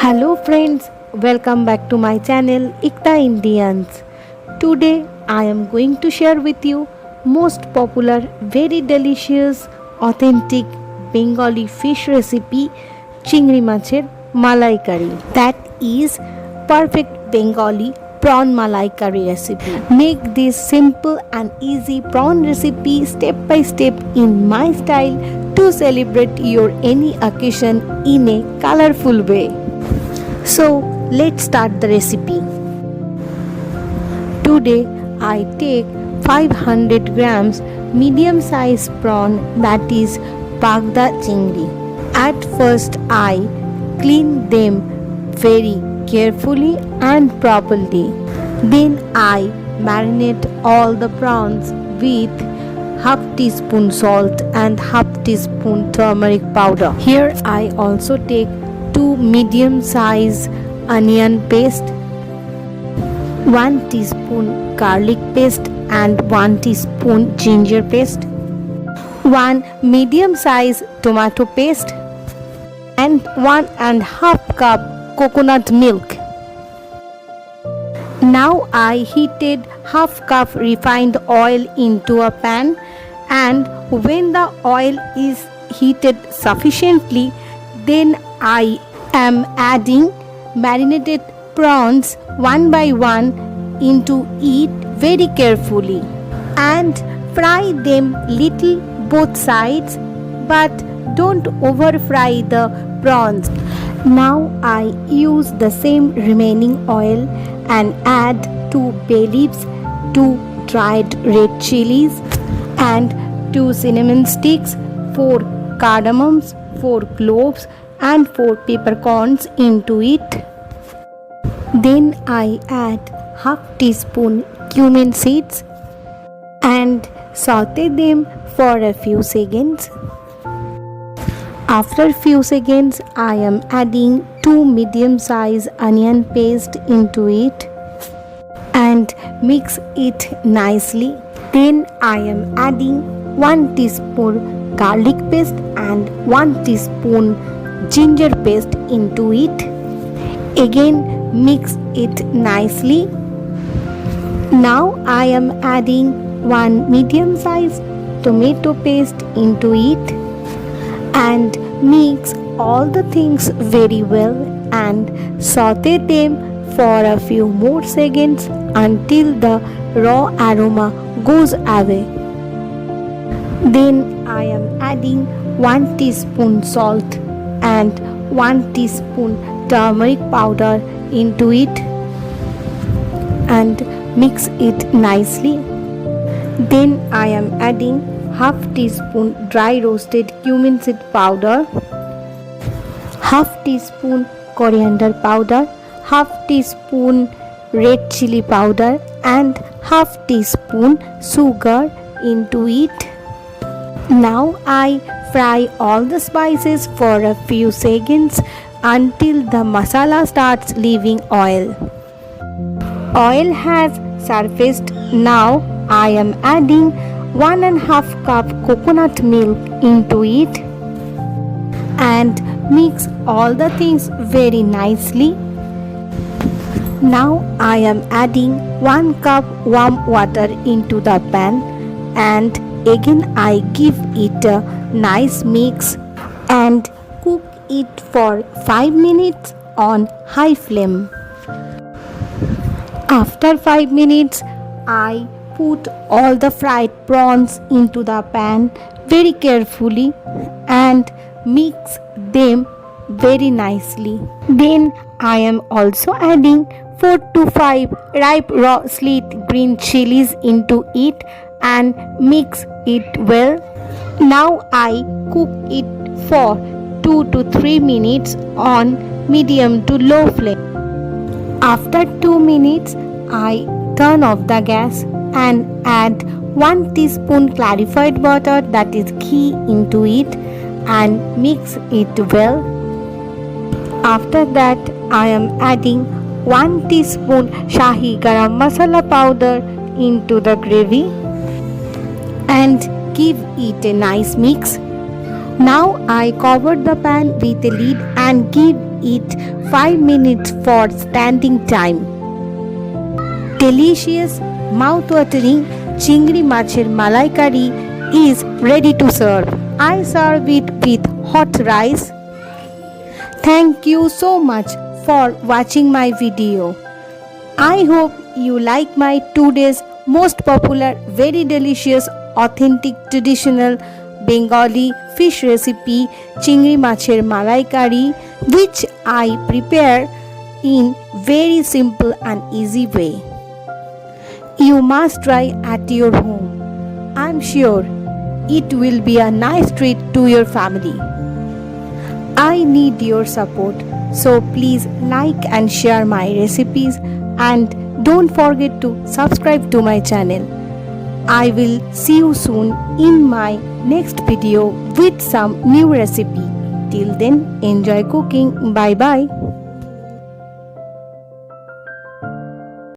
Hello friends, welcome back to my channel Iktaindians. Today I am going to share with you most popular, very delicious, authentic Bengali fish recipe Chingri Macher Malaikari. That is perfect Bengali Prawn Malai recipe. Make this simple and easy prawn recipe step by step in my style to celebrate your any occasion in a colorful way. So let's start the recipe. Today I take 500 grams medium size prawn, that is Bagda Chingri. At first I clean them very carefully and properly. Then I marinate all the prawns with half teaspoon salt and half teaspoon turmeric powder. Here I also take 2 medium size onion paste, 1 teaspoon garlic paste and 1 teaspoon ginger paste, 1 medium size tomato paste and 1.5 cup coconut milk. Now I heated half cup refined oil into a pan, and when the oil is heated sufficiently, then I am adding marinated prawns one by one into it very carefully and fry them little both sides, but don't over fry the prawns. Now I use the same remaining oil and add 2 bay leaves, 2 dried red chilies and 2 cinnamon sticks, 4 cardamoms, 4 cloves and 4 peppercorns into it. Then I add half teaspoon cumin seeds and saute them for a few seconds. After few seconds, I am adding 2 medium size onion paste into it and mix it nicely. Then I am adding 1 teaspoon garlic paste and 1 teaspoon ginger paste into it. Again mix it nicely. Now I am adding 1 medium size tomato paste into it and mix all the things very well and saute them for a few more seconds until the raw aroma goes away. Then I am adding 1 teaspoon salt and 1 teaspoon turmeric powder into it and mix it nicely. Then I am adding half teaspoon dry roasted cumin seed powder, half teaspoon coriander powder, half teaspoon red chili powder and half teaspoon sugar into it. Now I fry all the spices for a few seconds until the masala starts leaving oil. Oil has surfaced. Now I am adding 1.5 cup coconut milk into it and mix all the things very nicely. Now I am adding 1 cup warm water into the pan and again I give it a nice mix and cook it for 5 minutes on high flame. After 5 minutes, I put all the fried prawns into the pan very carefully and mix them very nicely. Then I am also adding 4 to 5 ripe raw slit green chilies into it and mix it well. Now I cook it for 2 to 3 minutes on medium to low flame. After 2 minutes, I turn off the gas and add 1 teaspoon clarified butter, that is ghee, into it and mix it well. After that I am adding 1 teaspoon Shahi Garam Masala powder into the gravy and give it a nice mix. Now I cover the pan with a lid and give it 5 minutes for standing time. Delicious, mouth-watering Chingri Macher Malaikari is ready to serve. I serve it with hot rice. Thank you so much for watching my video. I hope you like my today's most popular, very delicious, authentic, traditional Bengali fish recipe Chingri Macher Malaikari, which I prepare in very simple and easy way. You must try at your home. I'm sure it will be a nice treat to your family. I need your support, so please like and share my recipes and don't forget to subscribe to my channel. I will see you soon in my next video with some new recipe. Till then, enjoy cooking. Bye bye.